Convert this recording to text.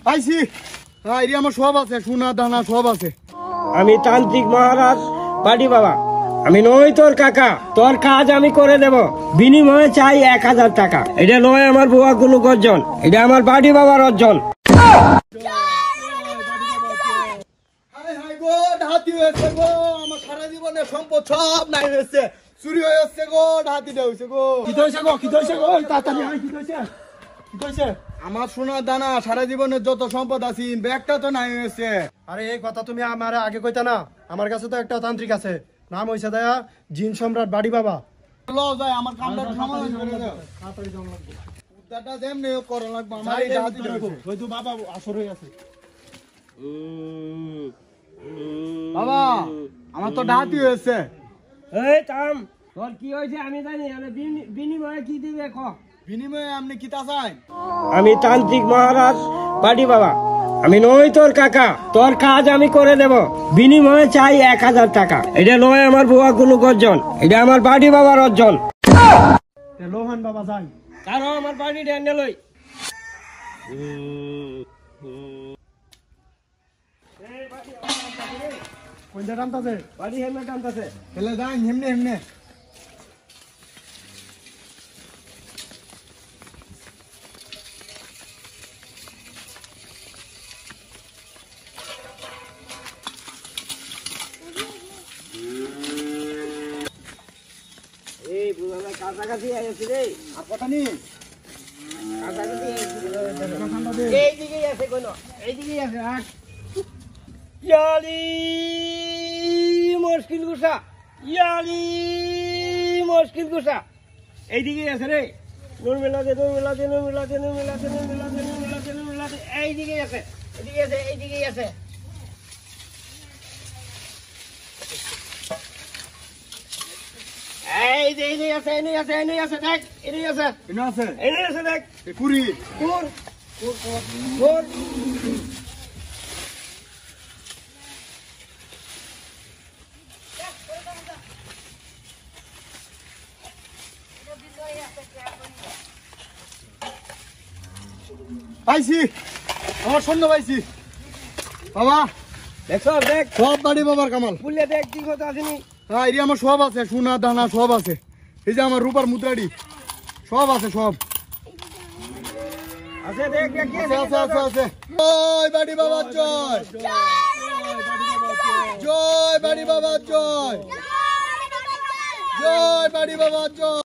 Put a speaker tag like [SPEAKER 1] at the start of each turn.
[SPEAKER 1] পাইছি। হ্যাঁ, এটি আমার সব আছে, সোনা দানা সব আছে।
[SPEAKER 2] আমি তান্ত্রিক মহারাজ বাড়ি বাবা, আমি নই তোর কাকা, তোর কাজ আমি করে দেব, বিনিময়ে চাই 1000 টাকা। এটা নয় আমার বুয়া কোনো গর্জন, এটা আমার বাড়ি বাবার অর্জন।
[SPEAKER 1] ডাহাতি হয়েছে গো, আমার সারা জীবনের সম্পদ সব নাই হয়েছে, চুরি হয়েছে গো, ডাহাতিটা হয়েছে গো। কি হয়েছে গো, কি হয়েছে গো, তাড়াতাড়ি আয়, কি হয়েছে, কি হয়েছে? আমার সোনা দানা সারা জীবনের যত সম্পদ আছে ব্যাগটা তো নাই হয়েছে।
[SPEAKER 3] আরে এই কথা তুমি আমার আগে কইতা না, আমার কাছে তো একটা তান্ত্রিক আছে, নাম হইছে দয়া জিন সম্রাট বাড়ি বাবা।
[SPEAKER 1] ল যাই, আমার কামটা সমাধান করে দাও, তাড়াতাড়ি যাও লাগবে, উদ্ধারটা যেমনি করা লাগবে, আমার এই ডাহাতিটা হয়েছে।
[SPEAKER 3] ওই তো বাবা আসর হয়ে আছে।
[SPEAKER 1] বাবা, আমার তো ডাহাতি হয়েছে।
[SPEAKER 2] এই থাম, তোর কি হয়েছে আমি জানি, আমি বিনিময়ে কি দিবে ক।
[SPEAKER 1] বিনিময়ে আপনি কি তা চাই?
[SPEAKER 2] আমি তান্ত্রিক মহারাজ বাড়ি বাবা, আমি নই তোর কাকা, তোর কাজ আমি করে দেব, বিনিময়ে চাই 1000 টাকা। এটা নয় আমার বুয়া কোনো গর্জন, এটা আমার বাড়ি বাবার অর্জন।
[SPEAKER 3] লোহান বাবা যাই,
[SPEAKER 2] কারো আমার বাড়ি ডেন্ডে লই।
[SPEAKER 3] কোনটা টানতাছে?
[SPEAKER 2] বাড়ি হেমে টানতেছে।
[SPEAKER 1] তাহলে যাই, হেমনে হেমনে।
[SPEAKER 2] এই বুঝালে কাছাকাছি আছে রে,
[SPEAKER 1] আপটা নি
[SPEAKER 2] কাছাকাছি
[SPEAKER 1] ঠান্ডা দে।
[SPEAKER 2] এইদিকেই আছে কোনো, এইদিকেই আছে। আট ইয়ালি মুশকিল গুসা, ইয়ালি মুশকিল গুসা, এইদিকেই আছে রে। নুন মেলাতে, নুন মেলাতে, নুন মেলাতে, নুন মেলাতে, নুন মেলাতে, নুন মেলাতে, নুন মেলাতে, এইদিকেই আছে, এইদিকে আছে, এইদিকেই আছে। এই যে এই আছে, এই আছে, এই আছে, দেখ এই আছে,
[SPEAKER 1] এনে আছে,
[SPEAKER 2] এই আছে, দেখ
[SPEAKER 1] এ কুড়ি।
[SPEAKER 2] তোর তোর
[SPEAKER 1] পাইছি, আমার স্বর্ণ পাইছি। বাবা
[SPEAKER 2] দেখ, দেখ
[SPEAKER 1] সব বাড়ি বাবার কামাল।
[SPEAKER 2] পুলে দেখ কি কথা আসেনি।
[SPEAKER 1] হ্যাঁ, এটি আমার সব আছে, সোনা দানা সব আছে। এই যে আমার রূপার মুদ্রাটি সব আছে, সব
[SPEAKER 2] আছে, দেখ দেখ কি
[SPEAKER 1] আছে, আছে, আছে, আছে। জয় বাড়ি বাবার জয়, জয় বাড়ি বাবার জয়, জয় বাড়ি বাবার জয়।